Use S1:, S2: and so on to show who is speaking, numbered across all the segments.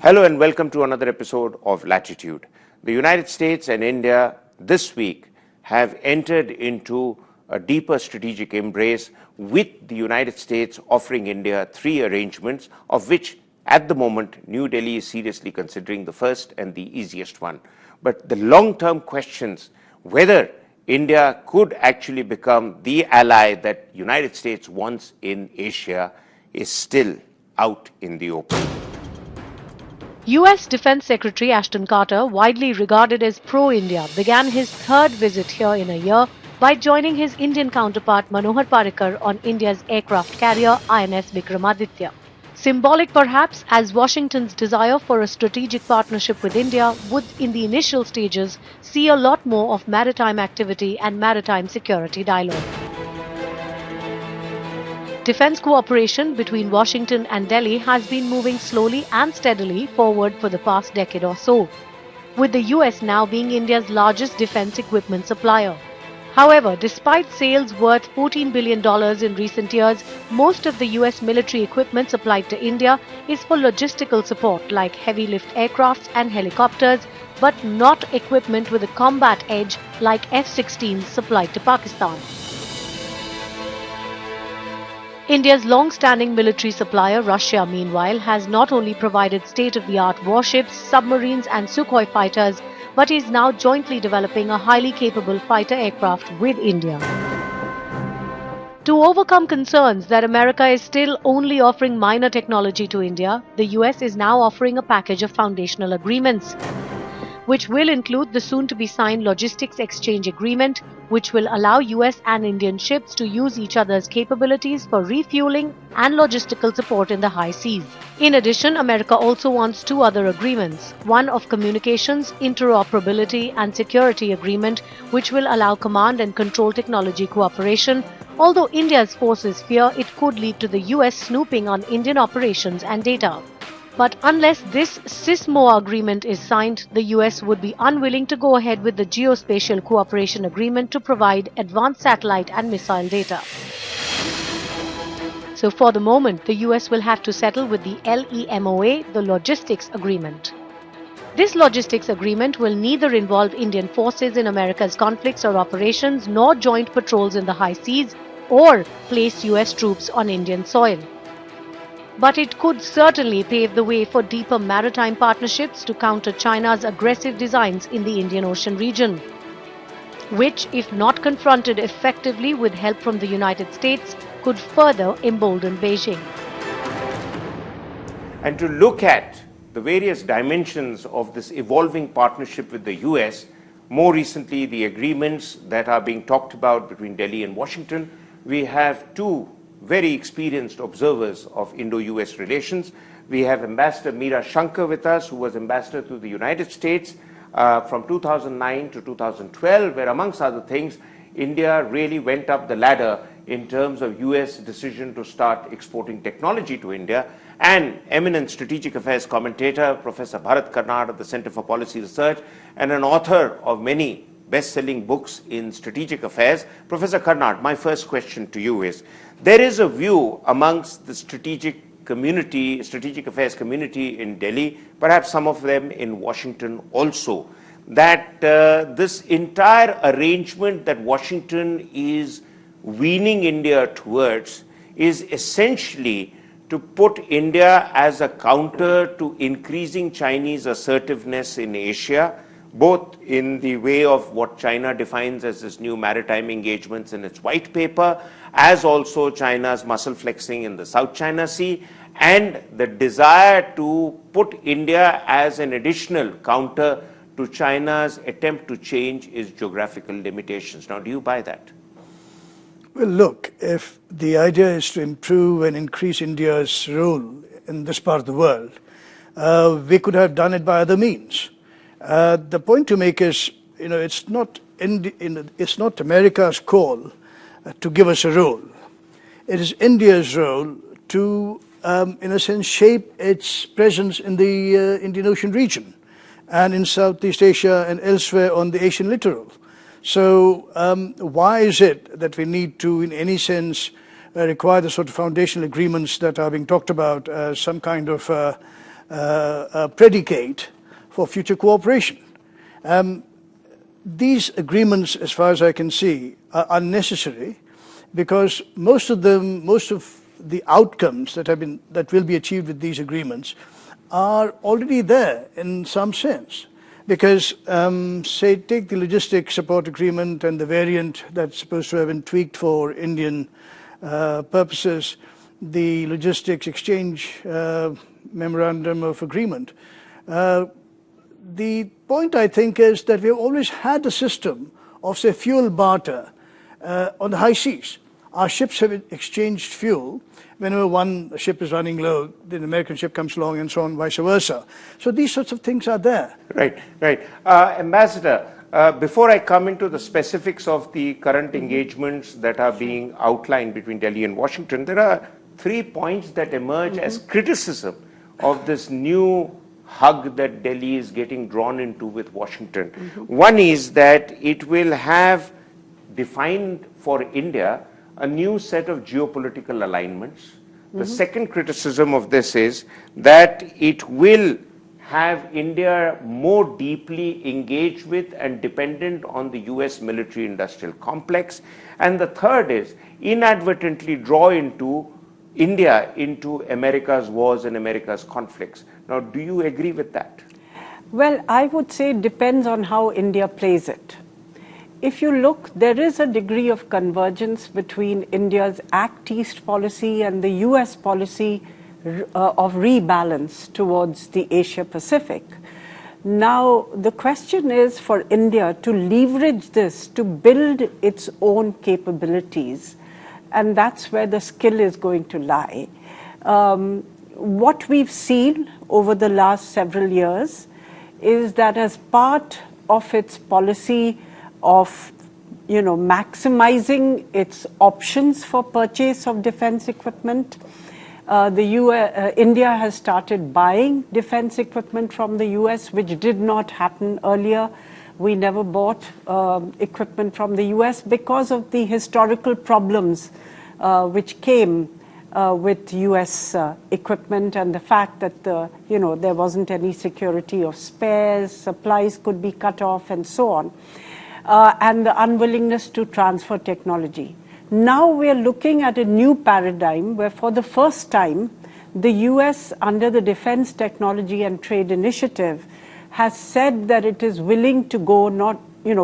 S1: Hello and welcome to another episode of Latitude. The United States and India this week have entered into a deeper strategic embrace, with the United States offering India 3 arrangements, of which at the moment New Delhi is seriously considering the first and the easiest one. But the long-term questions whether India could actually become the ally that United States wants in Asia is still out in the open.
S2: U.S. Defense Secretary Ashton Carter, widely regarded as pro-India, began his 3rd visit here in a year by joining his Indian counterpart Manohar Parrikar on India's aircraft carrier INS Vikramaditya. Symbolic perhaps, as Washington's desire for a strategic partnership with India would in the initial stages see a lot more of maritime activity and maritime security dialogue. Defense cooperation between Washington and Delhi has been moving slowly and steadily forward for the past decade or so, with the US now being India's largest defense equipment supplier. However, despite sales worth $14 billion in recent years, most of the US military equipment supplied to India is for logistical support like heavy lift aircrafts and helicopters, but not equipment with a combat edge like F-16s supplied to Pakistan. India's long-standing military supplier, Russia, meanwhile, has not only provided state-of-the-art warships, submarines and Sukhoi fighters, but is now jointly developing a highly capable fighter aircraft with India. To overcome concerns that America is still only offering minor technology to India, the US is now offering a package of foundational agreements, which will include the soon-to-be-signed Logistics Exchange Agreement, which will allow US and Indian ships to use each other's capabilities for refueling and logistical support in the high seas. In addition, America also wants 2 other agreements, one of communications, interoperability and security agreement, which will allow command and control technology cooperation, although India's forces fear it could lead to the US snooping on Indian operations and data. But unless this SISMO agreement is signed, the US would be unwilling to go ahead with the Geospatial Cooperation Agreement to provide advanced satellite and missile data. So for the moment, the US will have to settle with the LEMOA, the Logistics Agreement. This logistics agreement will neither involve Indian forces in America's conflicts or operations, nor joint patrols in the high seas, or place US troops on Indian soil. But it could certainly pave the way for deeper maritime partnerships to counter China's aggressive designs in the Indian Ocean region, which, if not confronted effectively with help from the United States, could further embolden Beijing.
S1: And to look at the various dimensions of this evolving partnership with the US, more recently the agreements that are being talked about between Delhi and Washington, we have 2 very experienced observers of Indo-US relations. We have Ambassador Meera Shankar with us, who was ambassador to the United States from 2009 to 2012, where amongst other things, India really went up the ladder in terms of US decision to start exporting technology to India, and eminent strategic affairs commentator, Professor Bharat Karnad of the Center for Policy Research, and an author of many best-selling books in strategic affairs. Professor Karnad, my first question to you is, there is a view amongst the strategic affairs community in Delhi, perhaps some of them in Washington also, that this entire arrangement that Washington is weaning India towards is essentially to put India as a counter to increasing Chinese assertiveness in Asia, both in the way of what China defines as its new maritime engagements in its white paper, as also China's muscle flexing in the South China Sea, and the desire to put India as an additional counter to China's attempt to change its geographical limitations. Now, do you buy that?
S3: Well, look, if the idea is to improve and increase India's role in this part of the world, we could have done it by other means. The point to make is, it's not America's call to give us a role. It is India's role to, in a sense, shape its presence in the Indian Ocean region and in Southeast Asia and elsewhere on the Asian littoral. So why is it that we need to, in any sense, require the sort of foundational agreements that are being talked about as some kind of predicate for future cooperation. These agreements, as far as I can see, are unnecessary because most of the outcomes that will be achieved with these agreements are already there in some sense. Because, say, take the logistics support agreement and the variant that's supposed to have been tweaked for Indian purposes, the logistics exchange memorandum of agreement. The point, I think, is that we've always had a system of, say, fuel barter on the high seas. Our ships have exchanged fuel. Whenever one ship is running low, the American ship comes along and so on, vice versa. So these sorts of things are there.
S1: Right, right. Ambassador, before I come into the specifics of the current engagements that are being outlined between Delhi and Washington, there are 3 points that emerge as criticism of this new hug that Delhi is getting drawn into with Washington. One is that it will have defined for India a new set of geopolitical alignments. The second criticism of this is that it will have India more deeply engaged with and dependent on the US military-industrial complex. And the third is inadvertently draw into India into America's wars and America's conflicts. Now, do you agree with that?
S4: Well, I would say it depends on how India plays it. If you look, there is a degree of convergence between India's Act East policy and the US policy of rebalance towards the Asia Pacific. Now, the question is for India to leverage this to build its own capabilities, and that's where the skill is going to lie. What we've seen over the last several years is that as part of its policy of maximizing its options for purchase of defense equipment, India has started buying defense equipment from the US, which did not happen earlier. We never bought equipment from the US because of the historical problems which came with US equipment and the fact that there wasn't any security of spares, supplies could be cut off and so on. And the unwillingness to transfer technology. Now we are looking at a new paradigm where for the first time, the US under the Defense Technology and Trade Initiative has said that it is willing to go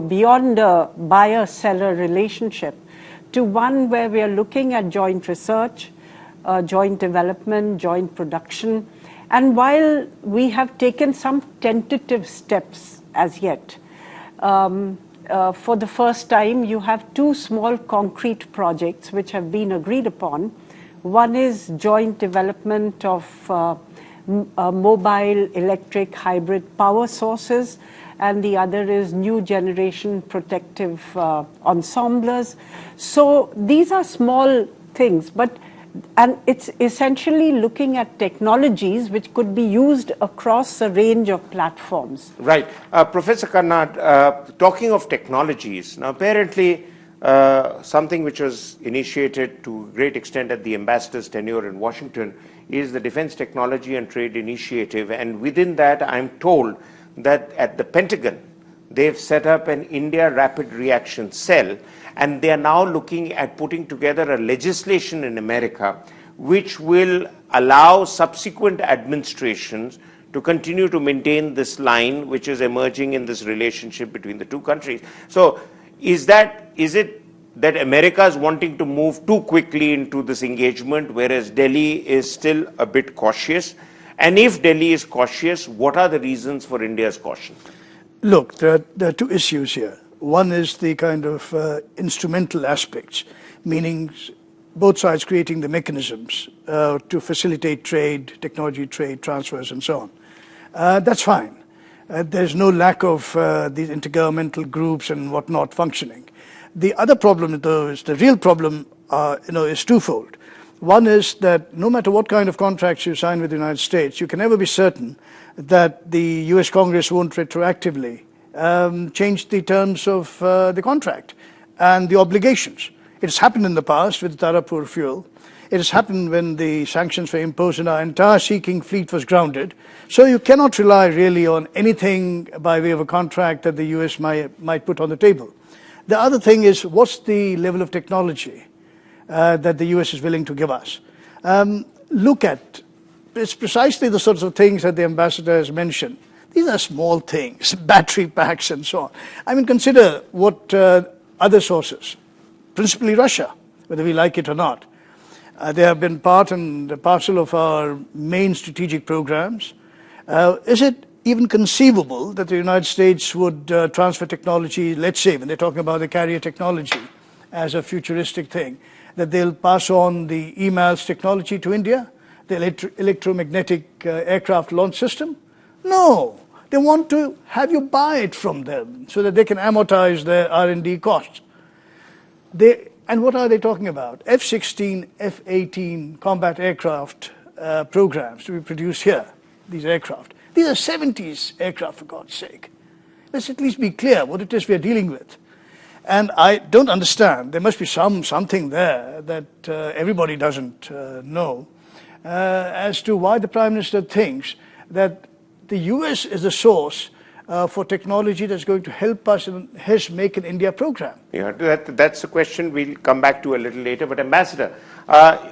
S4: beyond a buyer-seller relationship to one where we are looking at joint research, joint development, joint production. And while we have taken some tentative steps as yet, for the first time, you have 2 small concrete projects which have been agreed upon. One is joint development of mobile electric hybrid power sources, and the other is new generation protective ensembles. So these are small things, and it's essentially looking at technologies which could be used across a range of platforms.
S1: Right. Professor Karnad, talking of technologies, now apparently something which was initiated to a great extent at the ambassador's tenure in Washington is the Defense Technology and Trade Initiative, and within that I'm told that at the Pentagon they've set up an India Rapid Reaction Cell, and they are now looking at putting together a legislation in America which will allow subsequent administrations to continue to maintain this line which is emerging in this relationship between the two countries. So is it that America is wanting to move too quickly into this engagement, whereas Delhi is still a bit cautious? And if Delhi is cautious, what are the reasons for India's caution?
S3: Look, there are 2 issues here. One is the kind of instrumental aspects, meaning both sides creating the mechanisms to facilitate trade, technology trade, transfers, and so on. That's fine. There's no lack of these intergovernmental groups and whatnot functioning. The other problem, though, is the real problem, is twofold. One is that no matter what kind of contracts you sign with the United States, you can never be certain that the US Congress won't retroactively change the terms of the contract and the obligations. It's happened in the past with Tarapur fuel. It has happened when the sanctions were imposed and our entire Sea King fleet was grounded. So you cannot rely really on anything by way of a contract that the US might put on the table. The other thing is, what's the level of technology that the US is willing to give us? Look at, it's precisely the sorts of things that the ambassador has mentioned. These are small things, battery packs and so on. I mean, consider what other sources, principally Russia, whether we like it or not. They have been part and parcel of our main strategic programs. Is it even conceivable that the United States would transfer technology, let's say, when they're talking about the carrier technology as a futuristic thing, that they'll pass on the EMALS technology to India, the electromagnetic aircraft launch system? No. They want to have you buy it from them so that they can amortize their R&D costs. And what are they talking about? F-16, F-18 combat aircraft programs to be produced here, these aircraft. These are 70s aircraft, for God's sake. Let's at least be clear what it is we're dealing with. And I don't understand. There must be something there that everybody doesn't know as to why the Prime Minister thinks that the US is the source for technology that's going to help us in his Make in India program.
S1: Yeah, that's a question we'll come back to a little later. But Ambassador,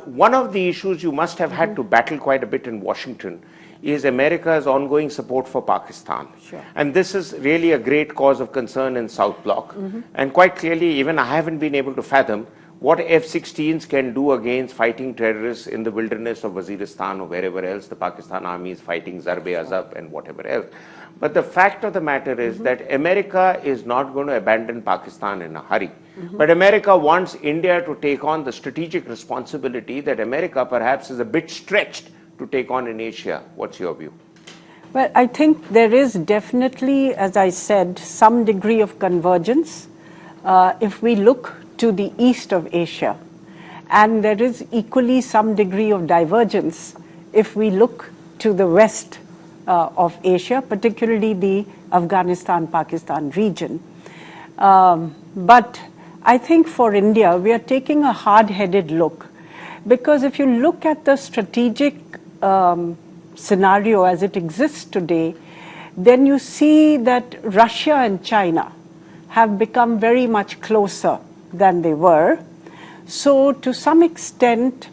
S1: one of the issues you must have had to battle quite a bit in Washington is America's ongoing support for Pakistan.
S4: Sure.
S1: And this is really a great cause of concern in South Bloc. And quite clearly, even I haven't been able to fathom what F-16s can do against fighting terrorists in the wilderness of Waziristan or wherever else the Pakistan army is fighting Zarb-e-Azab and whatever else. But the fact of the matter is that America is not going to abandon Pakistan in a hurry. But America wants India to take on the strategic responsibility that America perhaps is a bit stretched to take on in Asia. What's your view?
S4: Well, I think there is definitely, as I said, some degree of convergence if we look to the east of Asia. And there is equally some degree of divergence if we look to the west of Asia, particularly the Afghanistan-Pakistan region. But I think for India, we are taking a hard-headed look, because if you look at the strategic scenario as it exists today, then you see that Russia and China have become very much closer than they were. So to some extent,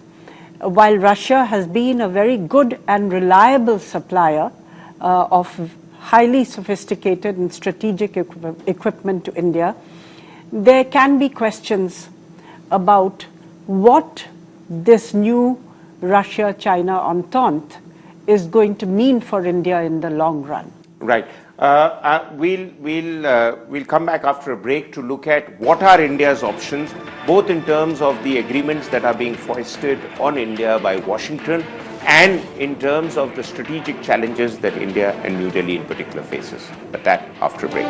S4: while Russia has been a very good and reliable supplier of highly sophisticated and strategic equipment to India, there can be questions about what this new Russia-China entente is going to mean for India in the long run.
S1: Right. We'll come back after a break to look at what are India's options, both in terms of the agreements that are being foisted on India by Washington and in terms of the strategic challenges that India and New Delhi in particular faces. But that after a break.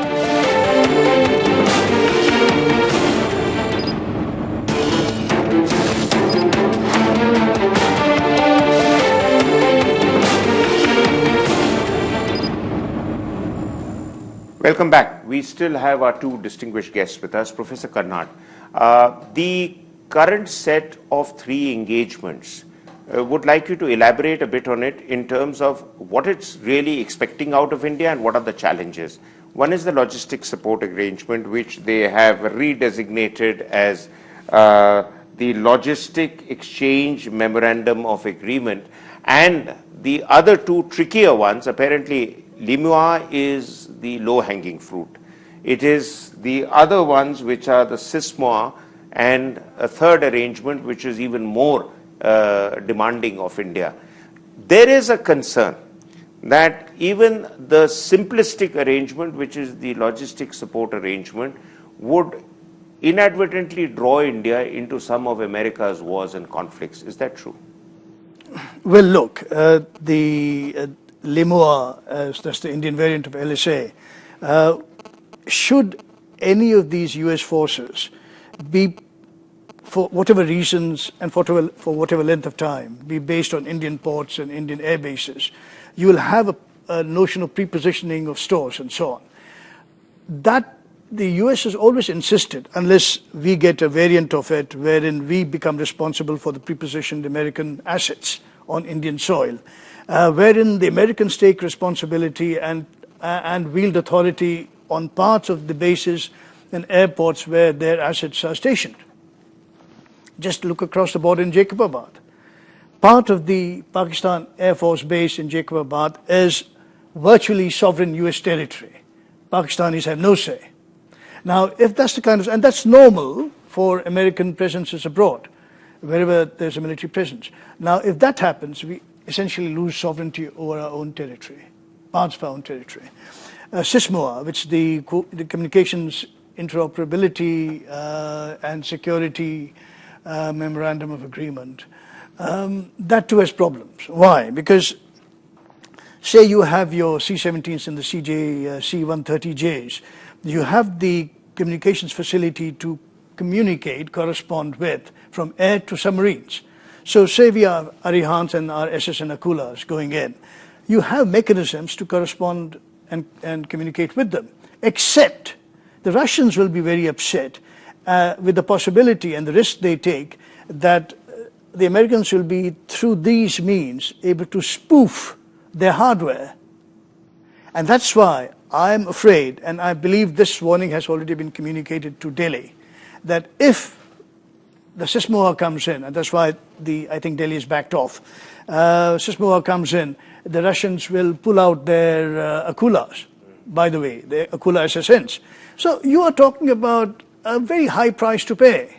S1: Welcome back. We still have our two distinguished guests with us. Professor Karnad, the current set of 3 engagements, would like you to elaborate a bit on it in terms of what it's really expecting out of India and what are the challenges. One is the logistic support arrangement, which they have redesignated as the Logistic Exchange Memorandum of Agreement, and the other 2 trickier ones, apparently Limua is the low-hanging fruit. It is the other ones which are the SISMOA and a third arrangement which is even more demanding of India. There is a concern that even the simplistic arrangement, which is the logistic support arrangement, would inadvertently draw India into some of America's wars and conflicts. Is that true?
S3: Well, look, the LIMOA, that's the Indian variant of LSA, should any of these US forces be, for whatever reasons and for whatever length of time, be based on Indian ports and Indian air bases, you will have a notion of prepositioning of stores and so on. That the US has always insisted, unless we get a variant of it wherein we become responsible for the prepositioned American assets on Indian soil, wherein the Americans take responsibility and wield authority on parts of the bases and airports where their assets are stationed. Just look across the border in Jacobabad. Part of the Pakistan Air Force base in Jacobabad is virtually sovereign US territory. Pakistanis have no say. Now, if that's the kind of, and that's normal for American presences abroad, wherever there's a military presence. Now, if that happens, we essentially lose sovereignty over our own territory, parts of our own territory. SISMOA, which the Communications Interoperability and Security Memorandum of Agreement, that too has problems. Why? Because say you have your C-17s and the C-130Js, you have the communications facility to communicate, correspond with, from air to submarines. So say we have Arihants and our SSN Akulas going in. You have mechanisms to correspond and communicate with them, except the Russians will be very upset with the possibility and the risk they take that the Americans will be, through these means, able to spoof their hardware. And that's why I'm afraid, and I believe this warning has already been communicated to Delhi, that if the SISMOA comes in, and that's why I think Delhi is backed off, SISMOA comes in, the Russians will pull out their Akulas, by the way, their Akula SSNs. So you are talking about a very high price to pay.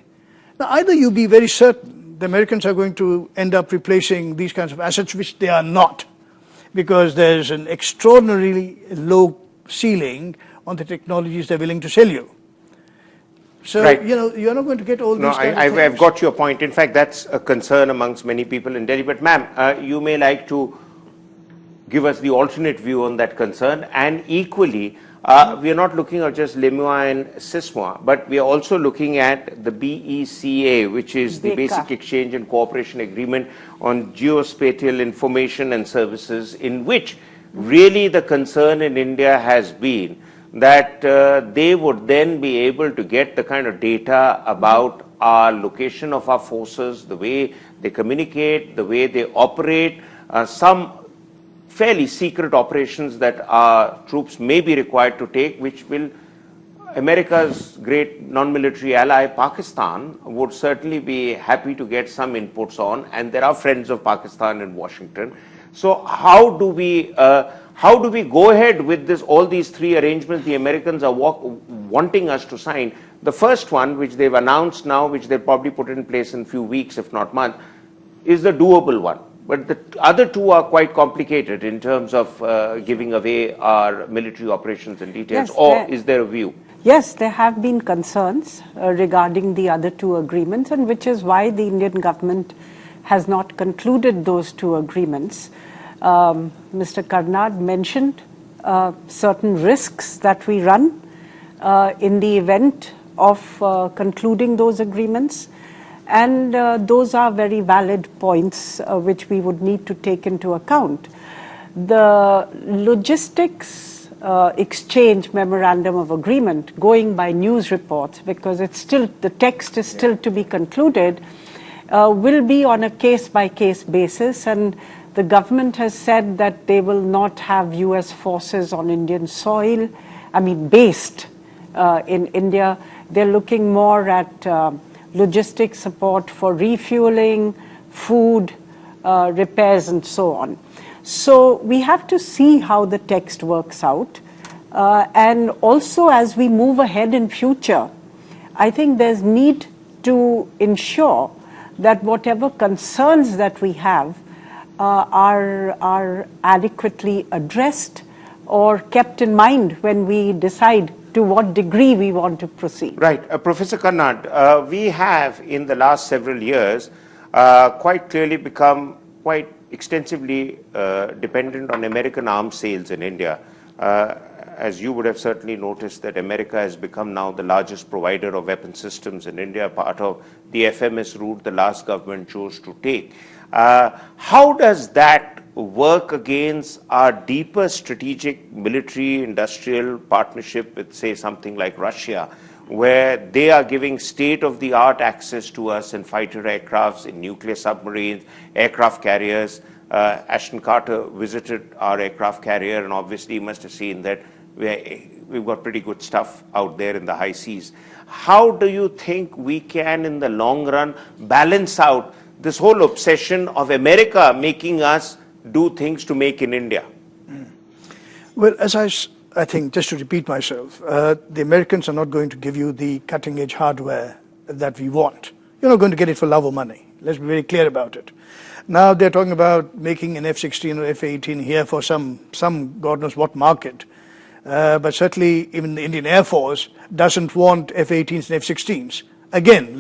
S3: Now, either you be very certain the Americans are going to end up replacing these kinds of assets, which they are not, because there's an extraordinarily low ceiling on the technologies they're willing to sell you. So,
S1: right.
S3: You're not going to get all these kinds of things.
S1: I've got your point. In fact, that's a concern amongst many people in Delhi. But ma'am, you may like to give us the alternate view on that concern. And equally, we are not looking at just LIMUA and SISMOA, but we are also looking at the BECA, which is the Basic Exchange and Cooperation Agreement on Geospatial Information and Services, in which really the concern in India has been that they would then be able to get the kind of data about our location of our forces, the way they communicate, the way they operate, some fairly secret operations that our troops may be required to take, which will America's great non-military ally, Pakistan, would certainly be happy to get some inputs on, and there are friends of Pakistan in Washington. So how do we go ahead with this? All these three arrangements the Americans are wanting us to sign. The first one, which they've announced now, which they'll probably put in place in a few weeks, if not months, is the doable one. But the other two are quite complicated in terms of giving away our military operations and details. Yes, or is there a view?
S4: Yes, there have been concerns regarding the other two agreements, and which is why the Indian government has not concluded those two agreements. Mr. Karnad mentioned certain risks that we run in the event of concluding those agreements. And those are very valid points which we would need to take into account. The logistics exchange memorandum of agreement, going by news reports, because it's still, the text is still to be concluded, will be on a case-by-case basis, and the government has said that they will not have US forces on Indian soil, based in India. They're looking more at logistic support for refueling, food, repairs, and so on. So we have to see how the text works out. And also, as we move ahead in future, I think there's need to ensure that whatever concerns that we have are adequately addressed or kept in mind when we decide to what degree we want to proceed.
S1: Right. Professor Karnad, we have in the last several years quite clearly become quite extensively dependent on American arms sales in India. As you would have certainly noticed that America has become now the largest provider of weapon systems in India, part of the FMS route the last government chose to take. How does that work against our deeper strategic military industrial partnership with, say, something like Russia, where they are giving state-of-the-art access to us in fighter aircrafts, in nuclear submarines, aircraft carriers. Ashton Carter visited our aircraft carrier, and obviously you must have seen that we've got pretty good stuff out there in the high seas. How do you think we can, in the long run, balance out this whole obsession of America making us do things to make in India?
S3: Well, as I think, just to repeat myself, the Americans are not going to give you the cutting-edge hardware that we want. You're not going to get it for love or money. Let's be very clear about it. Now they're talking about making an F-16 or F-18 here for some God knows what market. But certainly even the Indian Air Force doesn't want F-18s and F-16s. Again,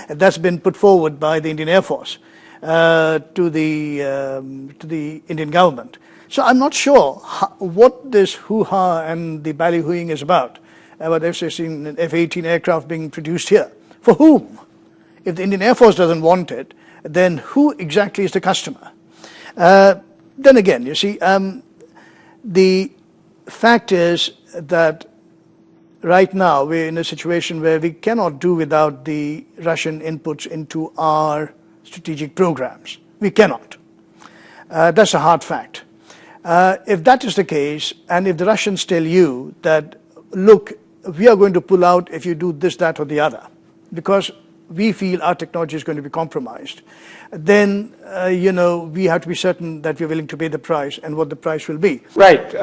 S3: that's been put forward by the Indian Air Force to the Indian government. So I'm not sure what this hoo-ha and the ballyhooing is about F-16 and F-18 aircraft being produced here. For whom? If the Indian Air Force doesn't want it, then who exactly is the customer? Then again, you see, the fact is that right now we're in a situation where we cannot do without the Russian inputs into our strategic programs. We cannot. That's a hard fact. If that is the case, and if the Russians tell you that, look, we are going to pull out if you do this, that, or the other, because we feel our technology is going to be compromised, then, we have to be certain that we're willing to pay the price and what the price will be.
S1: Right.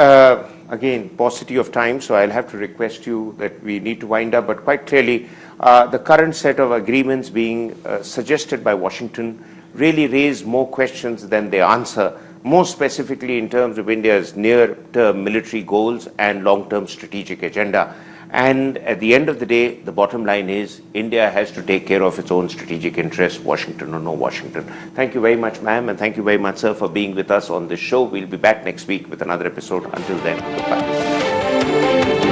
S1: Again, paucity of time, so I'll have to request you that we need to wind up, but quite clearly, the current set of agreements being suggested by Washington really raise more questions than they answer, more specifically in terms of India's near-term military goals and long-term strategic agenda. And at the end of the day, the bottom line is India has to take care of its own strategic interests, Washington or no Washington. Thank you very much, ma'am, and thank you very much, sir, for being with us on this show. We'll be back next week with another episode. Until then, goodbye.